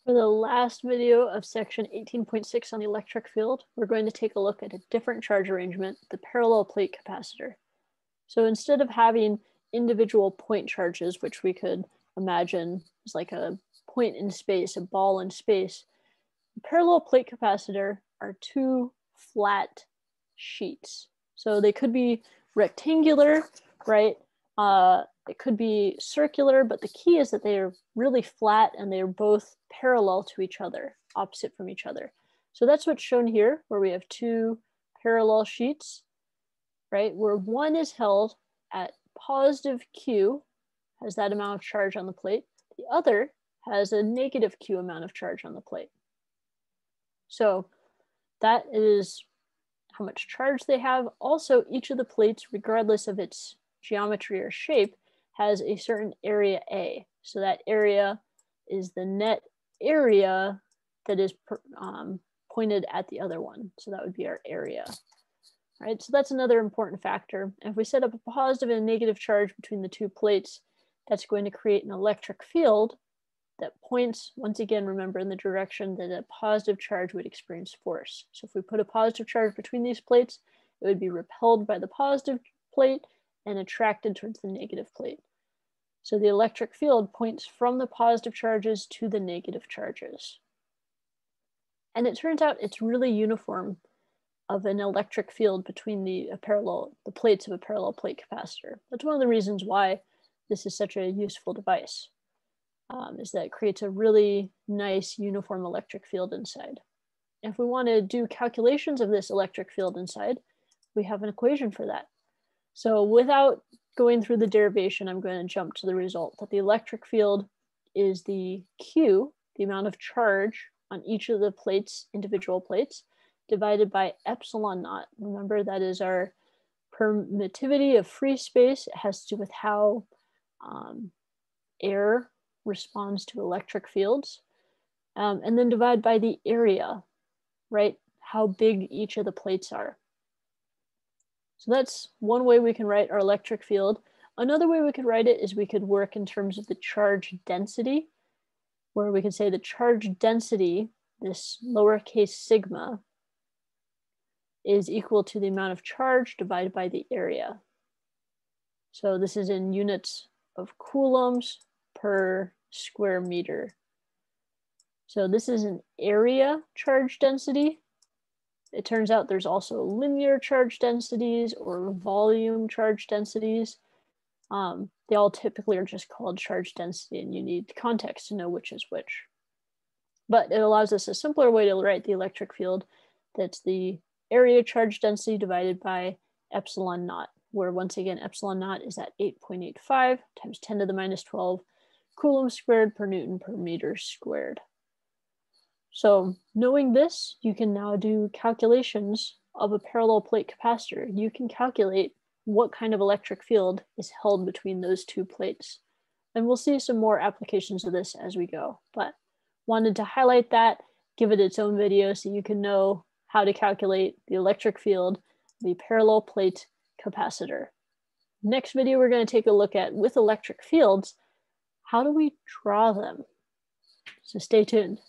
For the last video of section 18.6 on the electric field, we're going to take a look at a different charge arrangement, the parallel plate capacitor. So instead of having individual point charges, which we could imagine as like a point in space, a ball in space, the parallel plate capacitor are two flat sheets. So they could be rectangular, right? It could be circular, but the key is that they are really flat and they are both parallel to each other, opposite from each other. So that's what's shown here, where we have two parallel sheets, right? Where one is held at positive Q, has that amount of charge on the plate. The other has a negative Q amount of charge on the plate. So that is how much charge they have. Also, each of the plates, regardless of its geometry or shape, has a certain area A. So that area is the net area that is pointed at the other one. So that would be our area, right? So that's another important factor. And if we set up a positive and a negative charge between the two plates, that's going to create an electric field that points, once again, remember, in the direction that a positive charge would experience force. So if we put a positive charge between these plates, it would be repelled by the positive plate and attracted towards the negative plate. So the electric field points from the positive charges to the negative charges. And it turns out it's really uniform of an electric field between the plates of a parallel plate capacitor. That's one of the reasons why this is such a useful device, is that it creates a really nice uniform electric field inside. And if we want to do calculations of this electric field inside, we have an equation for that. So without going through the derivation, I'm going to jump to the result that the electric field is the Q, the amount of charge on each of the plates, individual plates, divided by epsilon naught. Remember, that is our permittivity of free space. It has to do with how air responds to electric fields. And then divide by the area, right? How big each of the plates are. So that's one way we can write our electric field. Another way we could write it is we could work in terms of the charge density, where we could say the charge density, this lowercase sigma, is equal to the amount of charge divided by the area. So this is in units of coulombs per square meter. So this is an area charge density. It turns out there's also linear charge densities or volume charge densities. They all typically are just called charge density, and you need context to know which is which. But it allows us a simpler way to write the electric field. That's the area charge density divided by epsilon naught, where once again, epsilon naught is at 8.85 times 10 to the minus 12 coulombs squared per Newton per meter squared. So knowing this, you can now do calculations of a parallel plate capacitor. You can calculate what kind of electric field is held between those two plates. And we'll see some more applications of this as we go, but wanted to highlight that, give it its own video so you can know how to calculate the electric field, the parallel plate capacitor. Next video, we're going to take a look at, with electric fields, how do we draw them? So stay tuned.